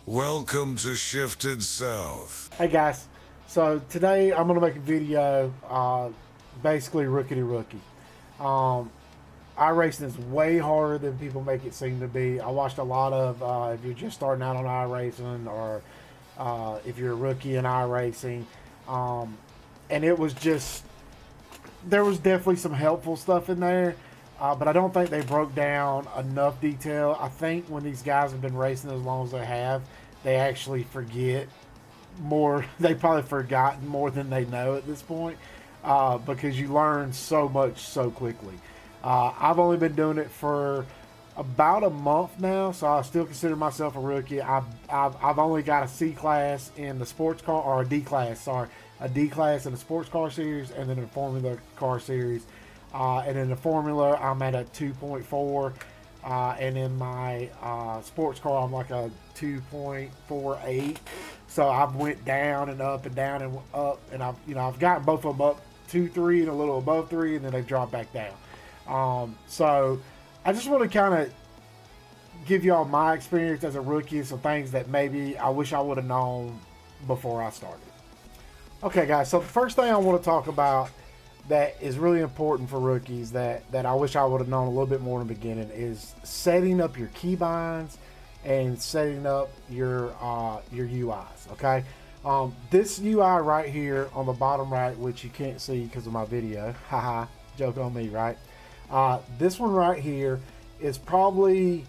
Welcome to Shifted South. Hey guys, so today I'm going to make a video basically rookie to rookie. iRacing is way harder than people make it seem to be. I watched a lot of, if you're just starting out on iRacing or if you're a rookie in iRacing, and it was just, there was definitely some helpful stuff in there, but I don't think they broke down enough detail. I think when these guys have been racing as long as they have, they actually forget more. They probably forgotten more than they know at this point, because you learn so much so quickly. I've only been doing it for about a month now, so I still consider myself a rookie. I've only got a C class in the sports car, or a D class, sorry, a D class in the sports car series, and then in the Formula car series. And in the Formula, I'm at a 2.4, and in my sports car, I'm like a 2.48. So I've went down and up and down and up, and I've gotten both of them up to 3 and a little above 3, and then they've dropped back down. So I just want to kind of give y'all my experience as a rookie, some things that maybe I wish I would have known before I started. Okay, guys, so the first thing I want to talk about that is really important for rookies that I wish I would have known a little bit more in the beginning is setting up your keybinds and setting up your UIs, okay? This UI right here on the bottom right, which you can't see because of my video, haha, joke on me, right? This one right here is probably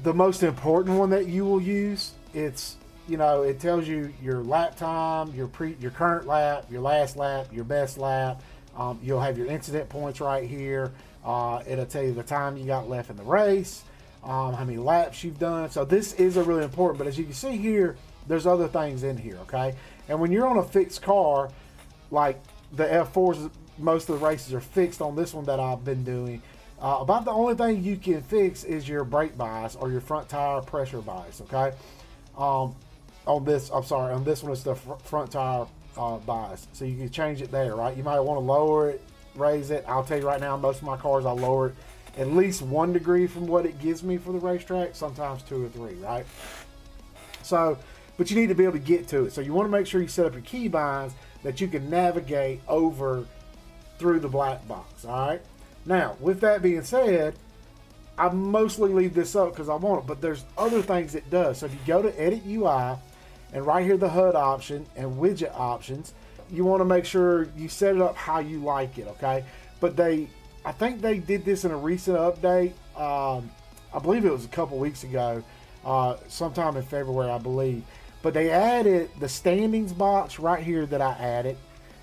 the most important one that you will use. It's, it tells you your lap time, your current lap, your last lap, your best lap. You'll have your incident points right here. It'll tell you the time you got left in the race, how many laps you've done. So this is a really important, but as you can see here, there's other things in here, okay? And when you're on a fixed car, like the F4s, most of the races are fixed on this one that I've been doing. About the only thing you can fix is your brake bias or your front tire pressure bias, okay? On this one it's the front tire bias, so you can change it there, right? You might want to lower it, raise it. I'll tell you right now, most of my cars I lower it at least 1 degree from what it gives me for the racetrack, sometimes 2 or 3, right? So, but you need to be able to get to it. So you want to make sure you set up your key binds that you can navigate over through the black box, all right? Now, with that being said, I mostly leave this up because I want it, but there's other things it does. So if you go to Edit UI, and right here the HUD option and widget options, you want to make sure you set it up how you like it, okay? But I think they did this in a recent update. I believe it was a couple weeks ago, sometime in February, I believe. But they added the standings box right here that I added.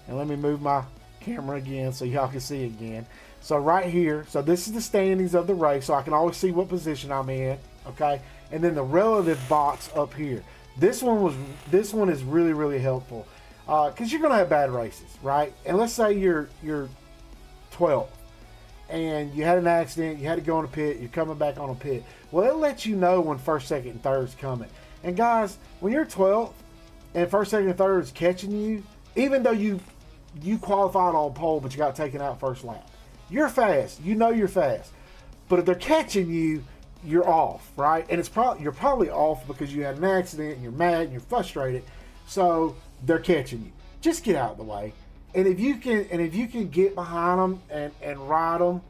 And let me move my camera again so y'all can see again. So right here, so this is the standings of the race, so I can always see what position I'm in, okay? And then the relative box up here. This one is really, really helpful because you're gonna have bad races, right? And let's say you're 12th and you had an accident, you had to go on a pit, you're coming back on a pit. Well, it lets you know when first, second, and third's coming. And guys, when you're 12th and first, second, and third is catching you, even though you qualified on pole but you got taken out first lap, you're fast. You're fast. But if they're catching you, you're off, right? And you're probably off because you had an accident and you're mad and you're frustrated. So they're catching you. Just get out of the way. And if you can get behind them and ride them,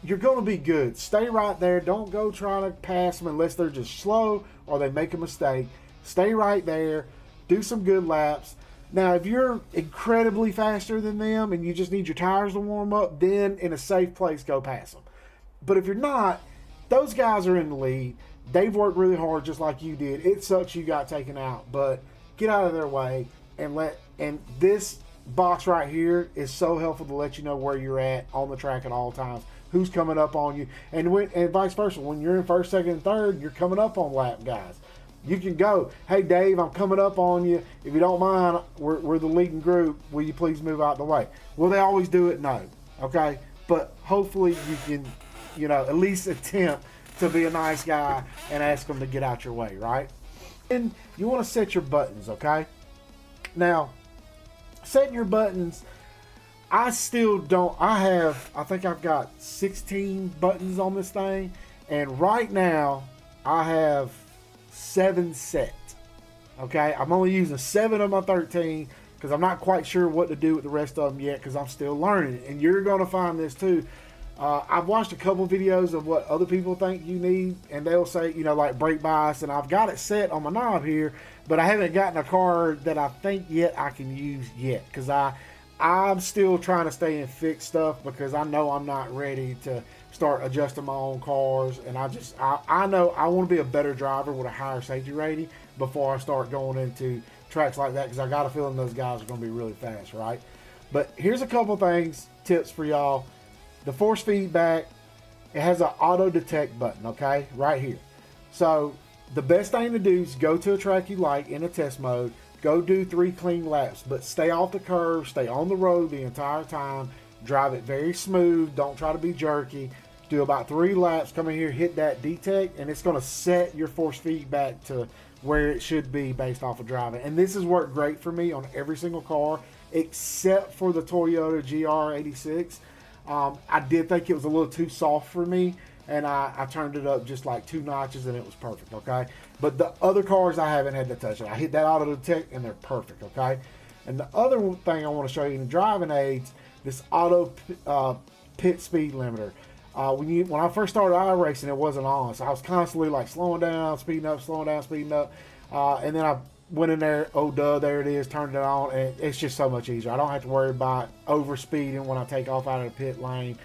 you're going to be good. Stay right there. Don't go trying to pass them unless they're just slow or they make a mistake. Stay right there. Do some good laps. Now, if you're incredibly faster than them and you just need your tires to warm up, then in a safe place, go past them. But if you're not, those guys are in the lead. They've worked really hard just like you did. It sucks you got taken out, but get out of their way and this box right here is so helpful to let you know where you're at on the track at all times, who's coming up on you, and vice versa. When you're in first, second, and third, you're coming up on lap guys. You can go, hey Dave, I'm coming up on you. If you don't mind, we're the leading group. Will you please move out the way? Will they always do it? No. Okay? But hopefully you can, at least attempt to be a nice guy and ask them to get out your way, right? And you want to set your buttons, okay? Now, setting your buttons, I think I've got 16 buttons on this thing, and right now I have 7 sets. Okay, I'm only using 7 of my 13 because I'm not quite sure what to do with the rest of them yet because I'm still learning. And you're going to find this too. I've watched a couple videos of what other people think you need, and they'll say, you know, like brake bias, and I've got it set on my knob here, but I haven't gotten a car that I think yet I can use yet because I'm still trying to stay in fixed stuff because I know I'm not ready to start adjusting my own cars, and I know I want to be a better driver with a higher safety rating before I start going into tracks like that because I got a feeling those guys are going to be really fast, right? But here's a couple things, tips for y'all. The force feedback, it has an auto detect button, okay, right here. So the best thing to do is go to a track you like in a test mode, go do 3 clean laps, but stay off the curve, stay on the road the entire time, drive it very smooth, don't try to be jerky, do about 3 laps, come in here, hit that detect, and it's going to set your force feedback to where it should be based off of driving. And this has worked great for me on every single car except for the Toyota GR86. I did think it was a little too soft for me, and I turned it up just like 2 notches, and it was perfect, okay? But the other cars, I haven't had to touch it. I hit that auto detect, and they're perfect, okay? And the other thing I want to show you in the driving aids, this auto pit speed limiter. When I first started iRacing, it wasn't on, so I was constantly like slowing down, speeding up, slowing down, speeding up, and then I went in there, oh duh, there it is, turned it on, and it's just so much easier. I don't have to worry about over speeding when I take off out of the pit lane.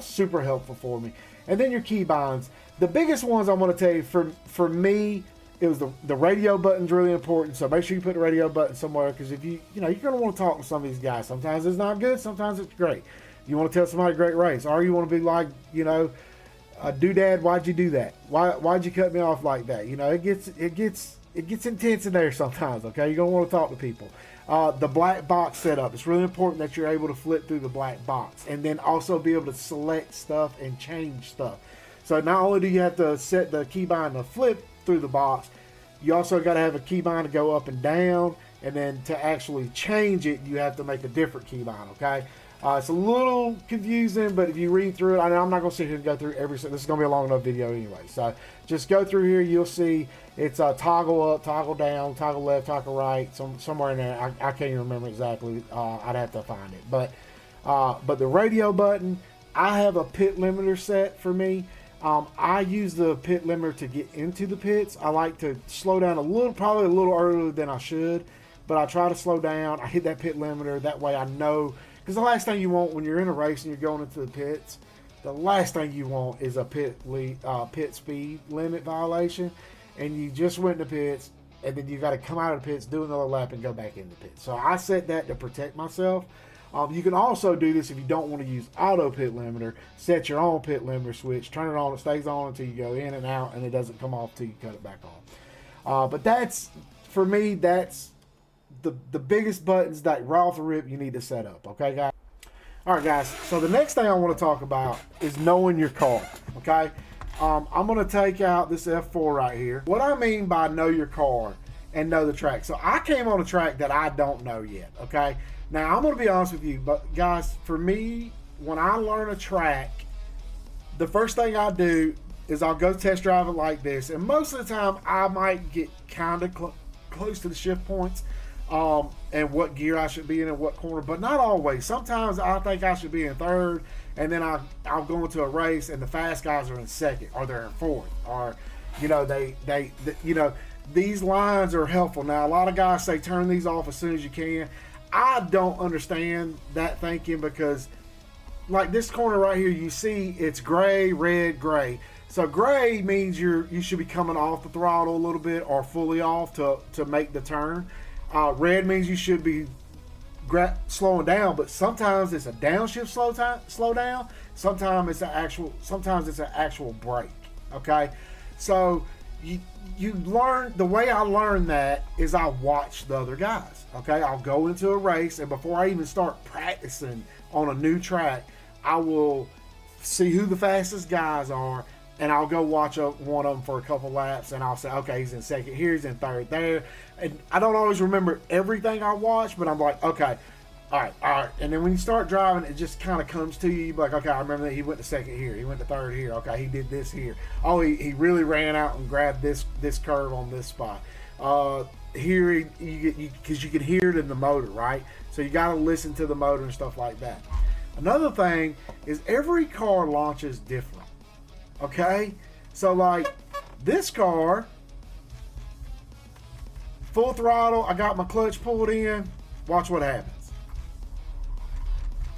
Super helpful for me. And then your key binds. The biggest ones I'm going to tell you, for me, it was the radio button's really important. So make sure you put the radio button somewhere, because if you're going to want to talk to some of these guys. Sometimes it's not good, sometimes it's great. You want to tell somebody great race, or you want to be like, doodad, why'd you do that? Why'd you cut me off like that? It gets intense in there sometimes, okay? You're going to want to talk to people. The black box setup. It's really important that you're able to flip through the black box and then also be able to select stuff and change stuff. So not only do you have to set the keybind to flip through the box, you also got to have a keybind to go up and down, and then to actually change it, you have to make a different keybind, okay? It's a little confusing, but if you read through it, I'm not going to sit here and go through every. This is going to be a long enough video anyway. So just go through here. You'll see it's a toggle up, toggle down, toggle left, toggle right, somewhere in there. I can't even remember exactly. I'd have to find it. But the radio button, I have a pit limiter set for me. I use the pit limiter to get into the pits. I like to slow down probably a little earlier than I should, but I try to slow down. I hit that pit limiter. That way I know. Because the last thing you want when you're in a race and you're going into the pits, the last thing you want is a pit speed limit violation, and you just went in the pits, and then you got to come out of the pits, do another lap, and go back in the pits. So I set that to protect myself. You can also do this if you don't want to use auto pit limiter. Set your own pit limiter switch, turn it on, it stays on until you go in and out, and it doesn't come off until you cut it back on. But that's, for me, that's the biggest buttons that right off the rip you need to set up, okay guys? All right guys, so the next thing I want to talk about is knowing your car, okay? I'm going to take out this F4 right here. What I mean by know your car and know the track. So I came on a track that I don't know yet, okay? Now I'm going to be honest with you, but guys, for me, when I learn a track, the first thing I do is I'll go test drive it like this, and most of the time I might get kind of close to the shift points, and what gear I should be in and what corner, but not always. Sometimes I think I should be in third, and then I'll go into a race and the fast guys are in second, or they're in fourth, or these lines are helpful. Now a lot of guys say turn these off as soon as you can. I don't understand that thinking, because like this corner right here, you see it's gray, red, gray. So gray means you should be coming off the throttle a little bit or fully off to make the turn. Red means you should be slowing down, but sometimes it's a downshift slow down. Sometimes it's an actual brake. Okay, so you learn. The way I learn that is I watch the other guys. Okay, I'll go into a race, and before I even start practicing on a new track, I will see who the fastest guys are, and I'll go watch one of them for a couple laps, and I'll say, okay, he's in second here, he's in third there. And I don't always remember everything I watch, but I'm like, okay, all right. And then when you start driving, it just kind of comes to you. You're like, okay, I remember that he went to second here. He went to third here. Okay, he did this here. Oh, he really ran out and grabbed this curve on this spot. Here, because you can hear it in the motor, right? So you got to listen to the motor and stuff like that. Another thing is every car launches different. Okay? So, like, this car, full throttle, I got my clutch pulled in. Watch what happens.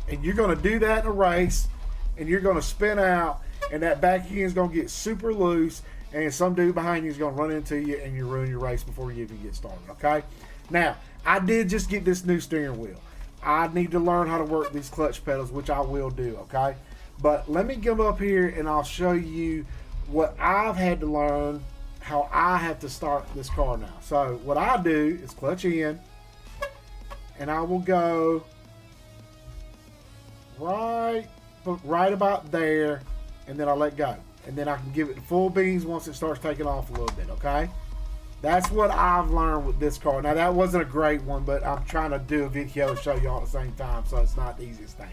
And you're going to do that in a race, and you're going to spin out, and that back end is going to get super loose, and some dude behind you is going to run into you, and you ruin your race before you even get started, okay? Now, I did just get this new steering wheel. I need to learn how to work these clutch pedals, which I will do, okay? But let me come up here, and I'll show you what I've had to learn, how I have to start this car now. So what I do is clutch in, and I will go right about there, and then I let go. And then I can give it the full beans once it starts taking off a little bit, okay? That's what I've learned with this car. Now, that wasn't a great one, but I'm trying to do a video to show you all at the same time, so it's not the easiest thing.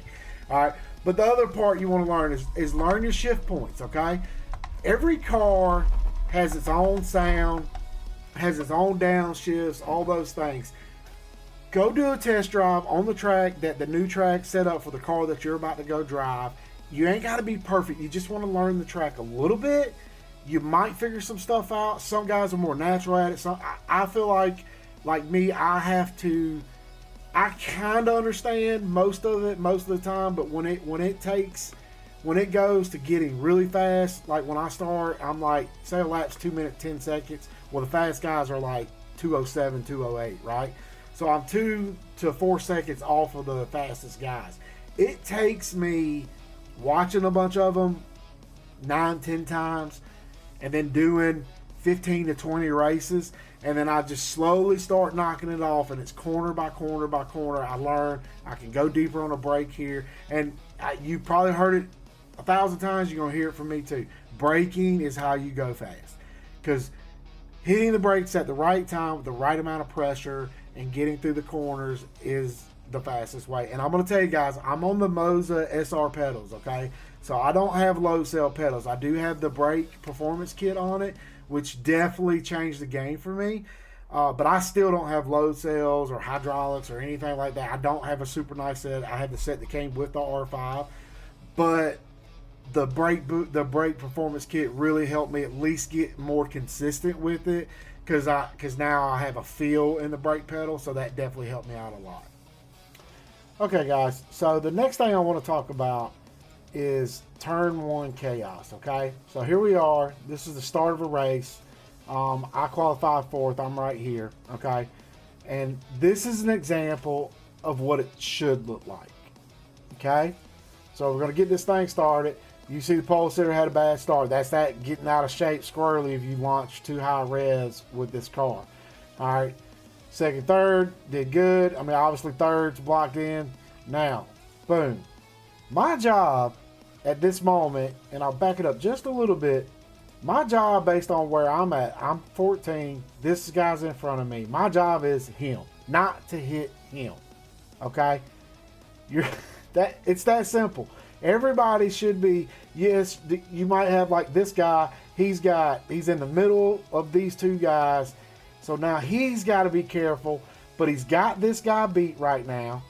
All right? But the other part you want to learn is learn your shift points, okay? Every car has its own sound, has its own downshifts, all those things. Go do a test drive on the track that the new track set up for the car that you're about to go drive. You ain't got to be perfect. You just want to learn the track a little bit. You might figure some stuff out. Some guys are more natural at it. I feel like me, I kind of understand most of it most of the time, but when it goes to getting really fast, like when I start, I'm like, say a lap's 2 minutes 10 seconds. Well, the fast guys are like 207, 208, right? So I'm 2 to 4 seconds off of the fastest guys. It takes me watching a bunch of them 9, 10 times and then doing 15 to 20 races. And then I just slowly start knocking it off, and it's corner by corner by corner. I learn I can go deeper on a brake here. And you probably heard it 1,000 times. You're going to hear it from me too. Braking is how you go fast. Because hitting the brakes at the right time with the right amount of pressure and getting through the corners is the fastest way. And I'm going to tell you guys, I'm on the Moza SR pedals, okay? So I don't have low cell pedals. I do have the brake performance kit on it, which definitely changed the game for me. But I still don't have load cells or hydraulics or anything like that. I don't have a super nice set. I had the set that came with the R5. But the brake performance kit really helped me at least get more consistent with it, because now I have a feel in the brake pedal, so that definitely helped me out a lot. Okay, guys, so the next thing I want to talk about is turn one chaos, okay? So here we are. This is the start of a race. I qualified fourth. I'm right here, okay? And this is an example of what it should look like, okay? So we're going to get this thing started. You see the pole sitter had a bad start. That's that getting out of shape squirrely if you launch too high revs with this car. All right. Second, third, did good. I mean, obviously third's blocked in. Now, boom. My job at this moment, and I'll back it up just a little bit. My job based on where I'm at, I'm 14. This guy's in front of me. My job is him, not to hit him. Okay? It's that simple. Everybody should be, yes, you might have like this guy, he's in the middle of these two guys. So now he's got to be careful, but he's got this guy beat right now,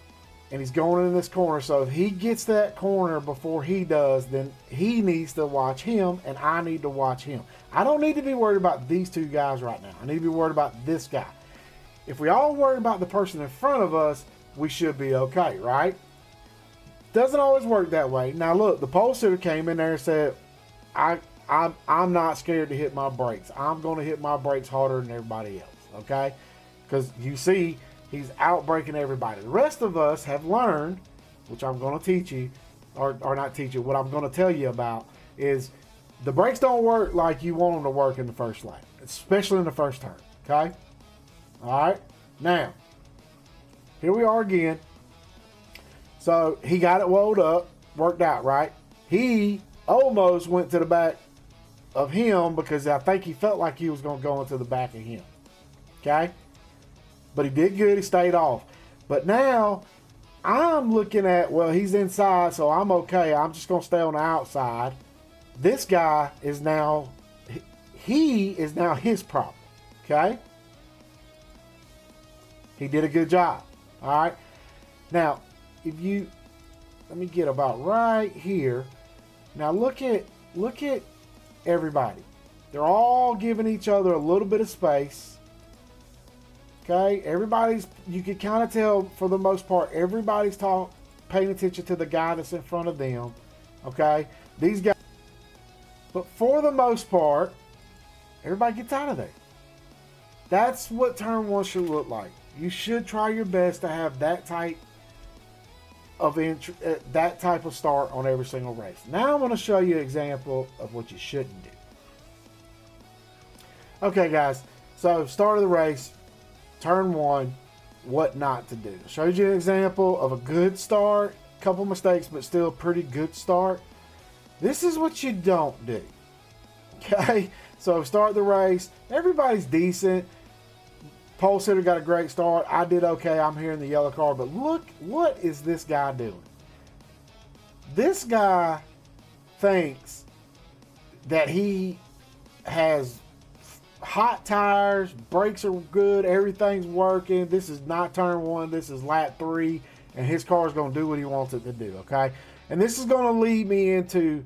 and he's going in this corner. So if he gets that corner before he does, then he needs to watch him, and I need to watch him. I don't need to be worried about these two guys right now. I need to be worried about this guy. If we all worry about the person in front of us, we should be okay, right? Doesn't always work that way. Now look, the pole sitter came in there and said, I'm not scared to hit my brakes. I'm going to hit my brakes harder than everybody else, okay? Because you see, he's out braking everybody. The rest of us have learned, which I'm going to teach you, or not teach you, what I'm going to tell you about is the brakes don't work like you want them to work in the first lap, especially in the first turn, okay? All right, now, here we are again. So he got it wound up, worked out, right? He almost went to the back of him because I think he felt like he was going to go into the back of him. Okay? But he did good. He stayed off. But now I'm looking at, well, he's inside, so I'm okay. I'm just going to stay on the outside. This guy is now, he is now his problem. Okay? He did a good job. All right? Now, if you, let me get about right here. Now look at everybody. They're all giving each other a little bit of space. Okay? Everybody's, you can kind of tell for the most part, everybody's paying attention to the guy that's in front of them. Okay? These guys, but for the most part, everybody gets out of there. That's what turn one should look like. You should try your best to have that type of start on every single race. Now I'm going to show you an example of what you shouldn't do. Okay, guys. So start of the race, turn one, what not to do. I showed you an example of a good start, couple mistakes, but still a pretty good start. This is what you don't do. Okay, so start the race. Everybody's decent. Pole sitter got a great start. I did okay. I'm here in the yellow car. But look, what is this guy doing? This guy thinks that he has hot tires, brakes are good, everything's working. This is not turn one. This is lap 3. And his car is going to do what he wants it to do, okay? And this is going to lead me into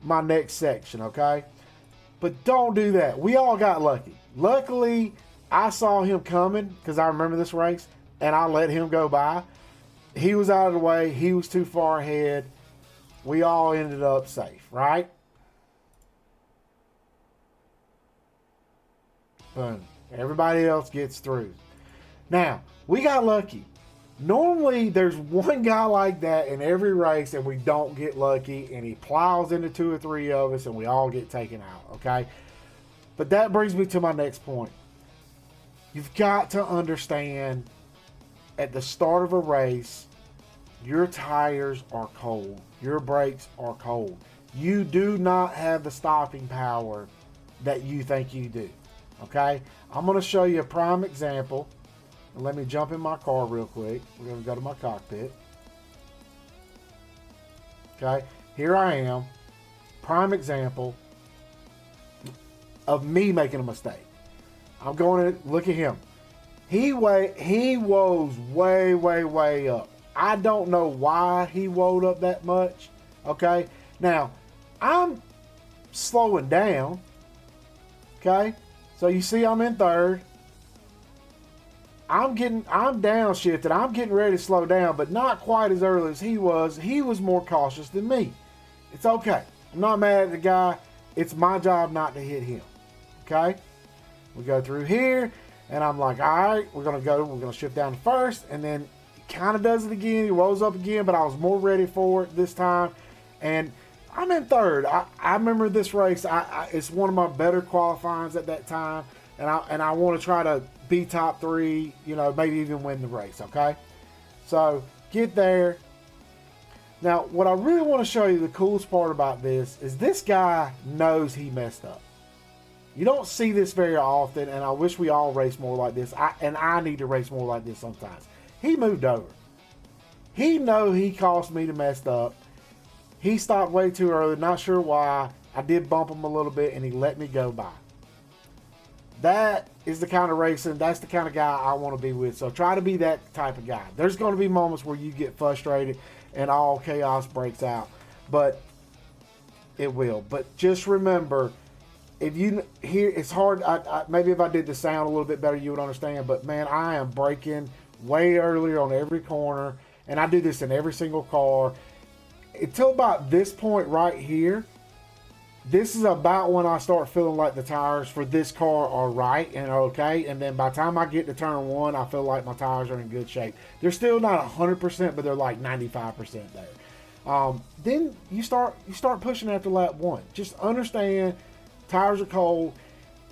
my next section, okay? But don't do that. We all got lucky. Luckily, I saw him coming because I remember this race, and I let him go by. He was out of the way. He was too far ahead. We all ended up safe, right? Boom. Everybody else gets through. Now, we got lucky. Normally, there's one guy like that in every race, and we don't get lucky, and he plows into 2 or 3 of us, and we all get taken out, okay? But that brings me to my next point. You've got to understand at the start of a race, your tires are cold. Your brakes are cold. You do not have the stopping power that you think you do, okay? I'm going to show you a prime example. Let me jump in my car real quick. We're going to go to my cockpit. Okay, here I am. Prime example of me making a mistake. I'm going to look at him. He woes way up. I don't know why he woed up that much. Okay, now I'm slowing down. Okay, so you see I'm in third. I'm downshifted. I'm getting ready to slow down, but not quite as early as he was. He was more cautious than me. It's okay. I'm not mad at the guy. It's my job not to hit him. Okay? We go through here, and I'm like, all right, we're going to shift down to first, and then he kind of does it again. He rolls up again, but I was more ready for it this time, and I'm in third. I remember this race. It's one of my better qualifyings at that time, and I want to try to be top 3, you know, maybe even win the race, okay? So, get there. Now, what I really want to show you, the coolest part about this guy knows he messed up. You don't see this very often, and I wish we all race more like this. I need to race more like this sometimes. He moved over. He know he caused me to mess up. He stopped way too early, not sure why. I did bump him a little bit, and he let me go by. That is the kind of racing, that's the kind of guy I want to be with. So try to be that type of guy. There's going to be moments where you get frustrated and all chaos breaks out. But it will. But just remember, if you hear, it's hard. Maybe if I did the sound a little bit better, you would understand. But man, I am braking way earlier on every corner. And I do this in every single car. Until about this point right here, this is about when I start feeling like the tires for this car are right and okay. And then by the time I get to turn 1, I feel like my tires are in good shape. They're still not 100%, but they're like 95% there. Then you start pushing after lap 1. Just understand tires are cold.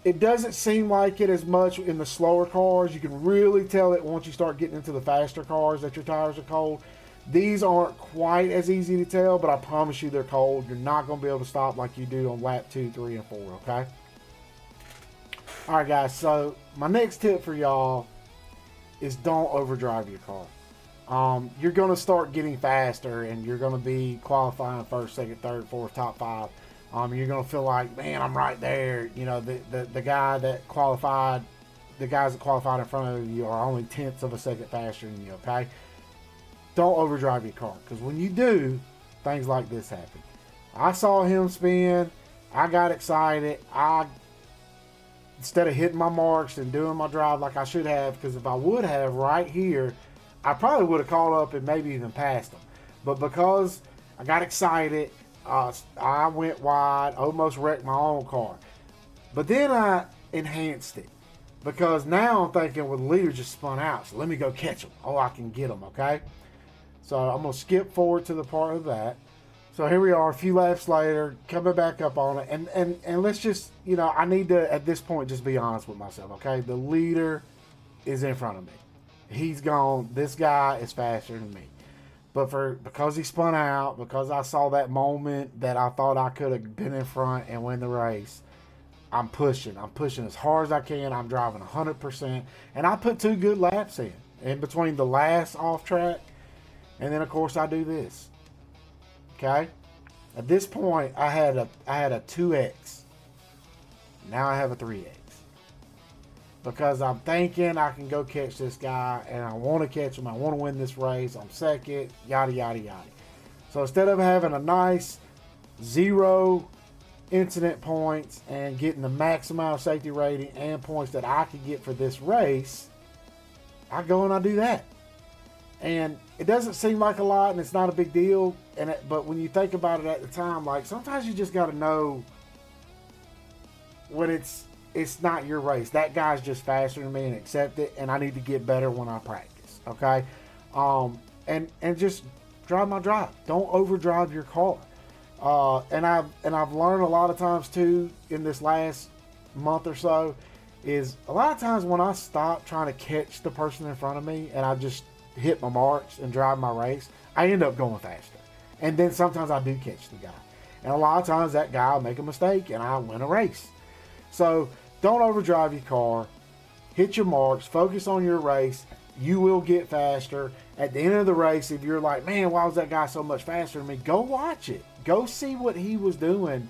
It doesn't seem like it as much in the slower cars. You can really tell it once you start getting into the faster cars that your tires are cold. These aren't quite as easy to tell, but I promise you they're cold. You're not going to be able to stop like you do on lap 2, 3, and 4, okay? All right, guys, so my next tip for y'all is don't overdrive your car. you're going to start getting faster, and you're going to be qualifying first, second, third, fourth, top five. You're going to feel like, man, I'm right there. You know, the guy that qualified, the guys that qualified in front of you are only tenths of a second faster than you, okay? Don't overdrive your car, because when you do, things like this happen. I saw him spin. I got excited. Instead of hitting my marks and doing my drive like I should have, because if I would have right here, I probably would have caught up and maybe even passed him. But because I got excited, I went wide, almost wrecked my own car. But then I enhanced it, because now I'm thinking, well, the leader just spun out, so let me go catch him. Oh, I can get him, okay? So I'm going to skip forward to the part of that. So here we are, a few laps later, coming back up on it. And let's just, you know, I need to, at this point, just be honest with myself, okay? The leader is in front of me. He's gone. This guy is faster than me. But because he spun out, because I saw that moment that I thought I could have been in front and win the race, I'm pushing. I'm pushing as hard as I can. I'm driving 100%. And I put 2 good laps in between the last off track. And then, of course, I do this. Okay? At this point, I had a 2X. Now I have a 3X. Because I'm thinking I can go catch this guy, and I want to catch him. I want to win this race. I'm second, yada, yada, yada. So instead of having a nice 0 incident points and getting the max amount of safety rating and points that I could get for this race, I go and I do that. And it doesn't seem like a lot, and it's not a big deal. But when you think about it at the time, like, sometimes you just got to know when it's not your race. That guy's just faster than me, and accept it. And I need to get better when I practice. Okay, and just drive my drive. Don't overdrive your car. And I've learned a lot of times too in this last month or so is a lot of times when I stop trying to catch the person in front of me and I just hit my marks and drive my race, I end up going faster. And then sometimes I do catch the guy. And a lot of times that guy will make a mistake and I win a race. So don't overdrive your car. Hit your marks. Focus on your race. You will get faster. At the end of the race, if you're like, man, why was that guy so much faster than me? Go watch it. Go see what he was doing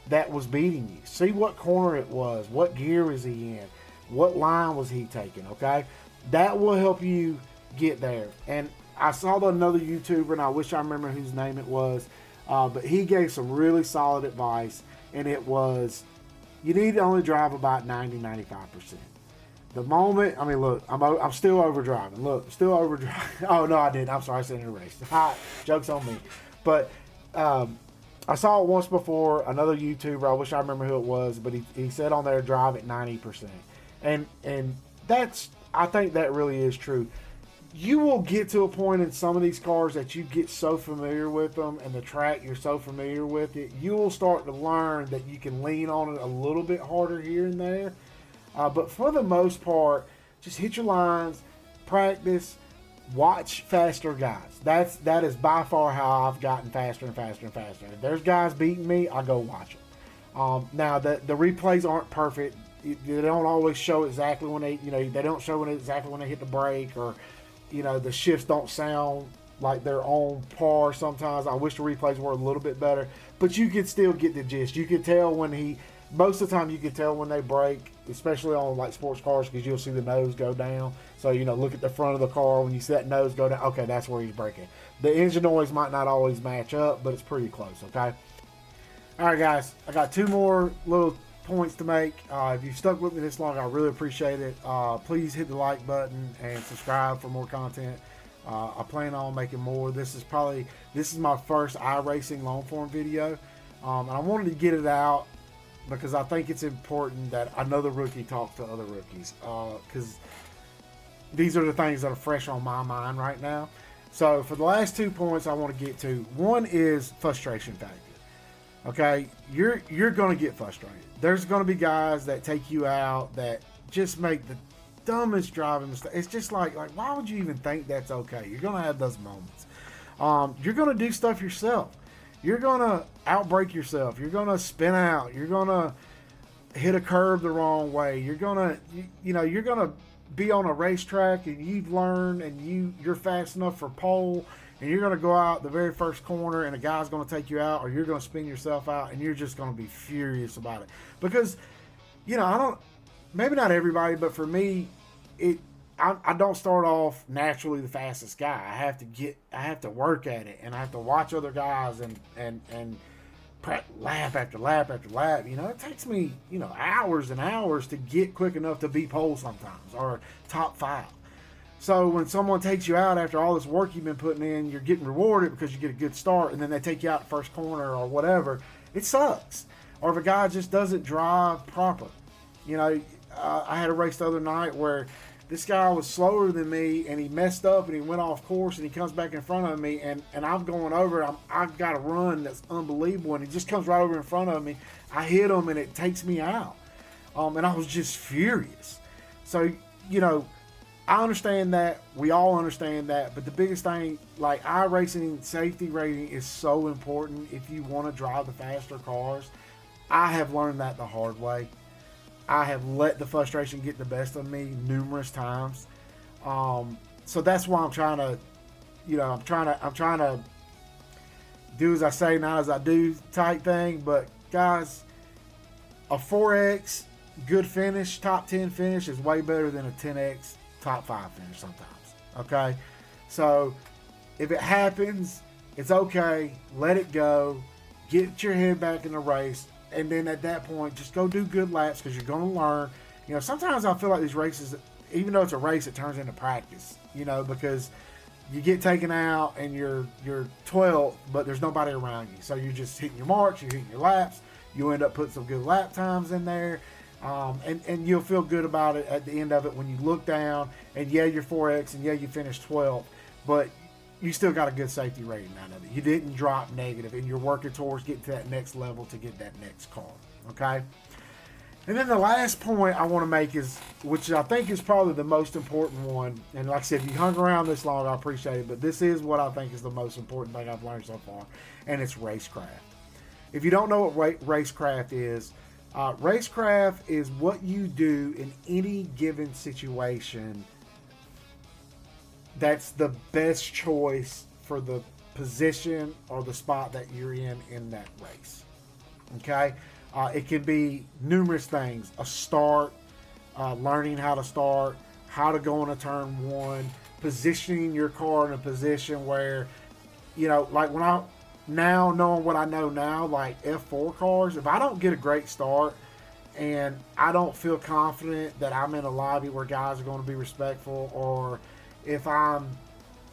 that was beating you. See what corner it was. What gear was he in? What line was he taking, okay? That will help you get there. And I saw another YouTuber, and I wish I remember whose name it was, but he gave some really solid advice, and it was, you need to only drive about 90-95%. The moment, I mean, look, I'm still overdriving. Look, still overdriving. Oh, no, I didn't. I'm sorry, I said in a race. Joke's on me. But I saw it once before, another YouTuber, I wish I remember who it was, but he said on there, drive at 90%. And that's, I think that really is true. You will get to a point in some of these cars that you get so familiar with them and the track, you're so familiar with it, you will start to learn that you can lean on it a little bit harder here and there. But for the most part, just hit your lines, practice, watch faster guys. That is by far how I've gotten faster and faster and faster. If there's guys beating me, I go watch them. Now, the replays aren't perfect. They don't always show exactly when they don't show exactly when they hit the brake, or the shifts don't sound like they're on par sometimes. I wish the replays were a little bit better, but you could still get the gist. You could tell most of the time you could tell when they brake, especially on like sports cars, because you'll see the nose go down. So, look at the front of the car. When you see that nose go down, okay, that's where he's braking. The engine noise might not always match up, but it's pretty close, okay? All right, guys, I got 2 more little points to make. If you've stuck with me this long, I really appreciate it. Please hit the like button and subscribe for more content. I plan on making more. This is my first iRacing long form video, and I wanted to get it out because I think it's important that another rookie talks to other rookies, because these are the things that are fresh on my mind right now. So for the last 2 points I want to get to, one is frustration factor. Okay, you're going to get frustrated. There's going to be guys that take you out that just make the dumbest driving mistake. It's just like why would you even think that's okay? You're going to have those moments. You're going to do stuff yourself. You're going to outbrake yourself. You're going to spin out. You're going to hit a curb the wrong way. You're going to be on a racetrack and you've learned and you're fast enough for pole and you're going to go out the very first corner and a guy's going to take you out, or you're going to spin yourself out and you're just going to be furious about it. Because, I don't, maybe not everybody, but for me, I don't start off naturally the fastest guy. I have to work at it, and I have to watch other guys and lap after lap after lap. It takes me, hours and hours to get quick enough to be pole sometimes, or top 5. So when someone takes you out after all this work you've been putting in, you're getting rewarded because you get a good start, and then they take you out the first corner or whatever. It sucks. Or if a guy just doesn't drive proper. I had a race the other night where this guy was slower than me, and he messed up, and he went off course, and he comes back in front of me, and I'm going over. I've got a run that's unbelievable, and he just comes right over in front of me. I hit him, and it takes me out. And I was just furious. So, I understand that. We all understand that. But the biggest thing, like iRacing safety rating is so important if you want to drive the faster cars. I have learned that the hard way. I have let the frustration get the best of me numerous times. So that's why I'm trying to, I'm trying to do as I say, not as I do type thing. But guys, a 4X good finish, top 10 finish is way better than a 10X top 5 finish sometimes. Okay? So if it happens, it's okay. Let it go. Get your head back in the race. And then at that point, just go do good laps because you're going to learn. Sometimes I feel like these races, even though it's a race, it turns into practice, because you get taken out and you're 12th, but there's nobody around you. So you're just hitting your marks, you're hitting your laps. You end up putting some good lap times in there. And you'll feel good about it at the end of it when you look down and you're 4X and you finished 12th, but you still got a good safety rating out of it. You didn't drop negative, and you're working towards getting to that next level to get that next car. Okay? And then the last point I want to make is, which I think is probably the most important one, and like I said, if you hung around this long, I appreciate it, but this is what I think is the most important thing I've learned so far, and it's racecraft. If you don't know what racecraft is what you do in any given situation that's the best choice for the position or the spot that you're in that race. Okay? It can be numerous things. A start, learning how to start, how to go on a turn 1, positioning your car in a position where, like when now knowing what I know now, like F4 cars, if I don't get a great start and I don't feel confident that I'm in a lobby where guys are going to be respectful, or if I'm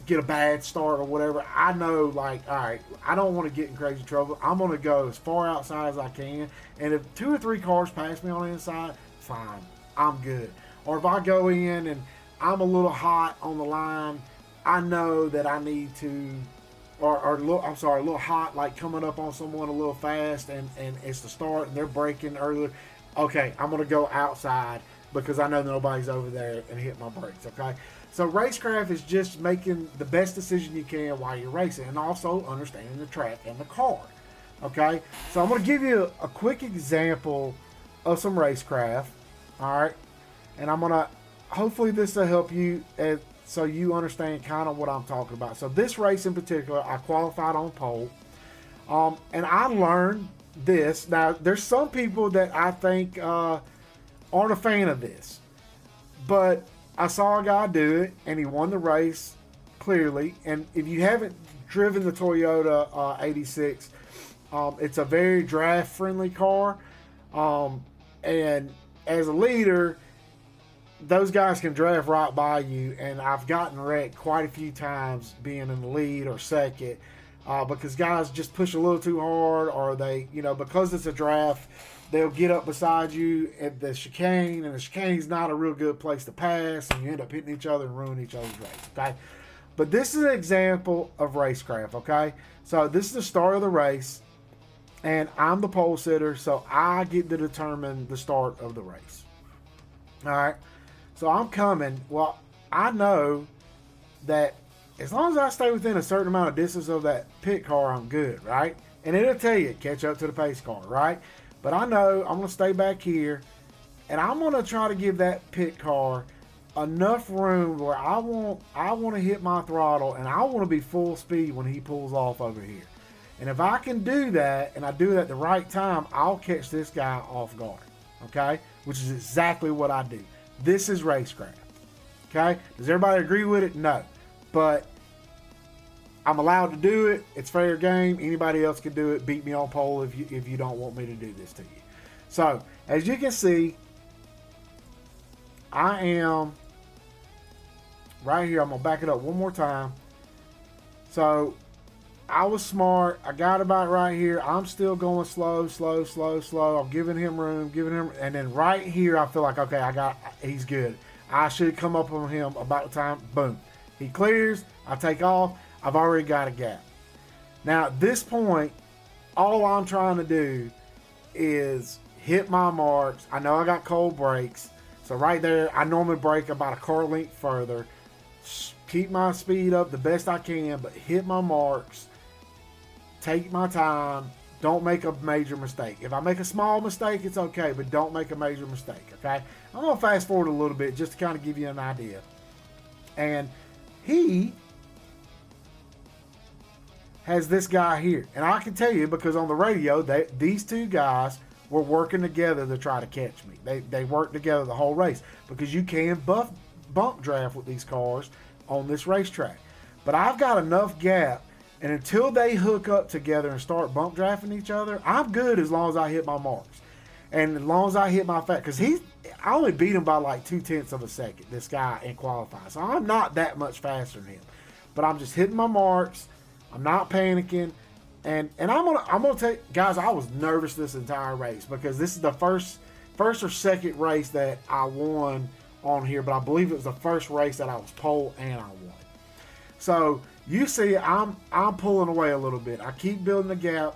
get a bad start or whatever, I know, like, all right, I don't want to get in crazy trouble. I'm going to go as far outside as I can. And if 2 or 3 cars pass me on the inside, fine, I'm good. Or if I go in and I'm a little hot on the line, I know that I need to, a little hot, like coming up on someone a little fast, and it's the start and they're braking earlier. Okay, I'm going to go outside because I know nobody's over there, and hit my brakes, okay? So racecraft is just making the best decision you can while you're racing, and also understanding the track and the car, okay? So I'm going to give you a quick example of some racecraft, all right? And I'm going to, hopefully this will help you so you understand kind of what I'm talking about. So this race in particular, I qualified on pole, and I learned this. Now, there's some people that I think aren't a fan of this, but I saw a guy do it, and he won the race clearly. And if you haven't driven the Toyota 86, it's a very draft-friendly car. And as a leader, those guys can draft right by you. And I've gotten wrecked quite a few times being in the lead or second because guys just push a little too hard, or they, because it's a draft, they'll get up beside you at the chicane, and the chicane's not a real good place to pass, and you end up hitting each other and ruining each other's race, okay? But this is an example of racecraft, okay? So this is the start of the race, and I'm the pole sitter, so I get to determine the start of the race. All right? So I'm coming. Well, I know that as long as I stay within a certain amount of distance of that pit car, I'm good, right? And it'll tell you, catch up to the pace car, right? But I know I'm going to stay back here, and I'm going to try to give that pit car enough room where I want to hit my throttle and I want to be full speed when he pulls off over here. And if I can do that and I do it at the right time, I'll catch this guy off guard. Okay? Which is exactly what I do. This is racecraft. Okay? Does everybody agree with it? No. But I'm allowed to do it. It's fair game. Anybody else can do it. Beat me on pole if you don't want me to do this to you. So, as you can see, I am right here. I'm going to back it up one more time. So, I was smart. I got about right here. I'm still going slow. I'm giving him room, and then right here, I feel like, okay, he's good. I should come up on him about the time. Boom. He clears. I take off. I've already got a gap. Now, at this point, all I'm trying to do is hit my marks. I know I got cold brakes. So right there, I normally brake about a car length further. Keep my speed up the best I can, but hit my marks. Take my time. Don't make a major mistake. If I make a small mistake, it's okay, but don't make a major mistake, okay? I'm going to fast forward a little bit just to kind of give you an idea. And he has this guy here. And I can tell you, because on the radio, these two guys were working together to try to catch me. They worked together the whole race, because you can bump draft with these cars on this racetrack. But I've got enough gap, and until they hook up together and start bump drafting each other, I'm good as long as I hit my marks. And as long as I hit my because I only beat him by like 0.2 of a second, this guy, in qualifying. So I'm not that much faster than him. But I'm just hitting my marks. I'm not panicking. And I'm gonna tell you, guys, I was nervous this entire race, because this is the first or second race that I won on here, but I believe it was the first race that I was pole and I won. So you see, I'm pulling away a little bit. I keep building the gap.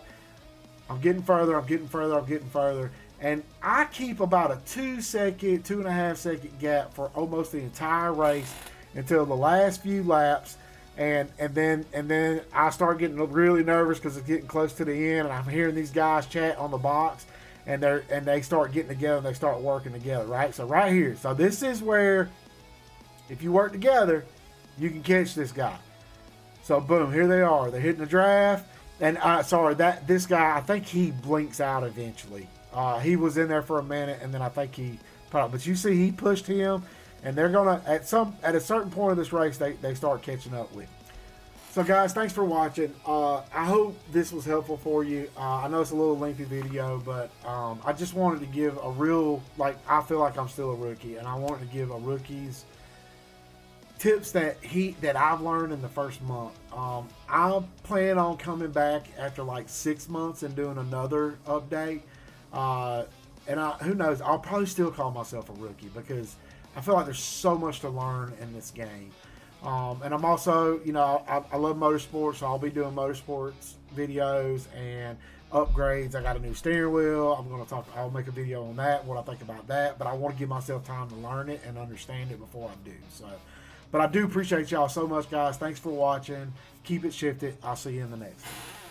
I'm getting further. And I keep about a 2.5 second gap for almost the entire race until the last few laps. And then I start getting really nervous because it's getting close to the end, and I'm hearing these guys chat on the box, and they start getting together and they start working together, right? So right here. So this is where, if you work together, you can catch this guy. So boom, here they are. They're hitting the draft. And this guy, I think he blinks out eventually. He was in there for a minute, and then I think but you see, he pushed him, and they're gonna at a certain point of this race, they start catching up with him. So guys, thanks for watching. I hope this was helpful for you. I know it's a little lengthy video, but I just wanted to give a real, I feel like I'm still a rookie, and I wanted to give a rookie's tips that I've learned in the first month. I plan on coming back after like 6 months and doing another update. And who knows, I'll probably still call myself a rookie, because I feel like there's so much to learn in this game. And I'm also, I love motorsports, so I'll be doing motorsports videos and upgrades. I got a new steering wheel. I'll make a video on that, what I think about that, but I want to give myself time to learn it and understand it before I do. So, but I do appreciate y'all so much, guys. Thanks for watching. Keep it shifted. I'll see you in the next one.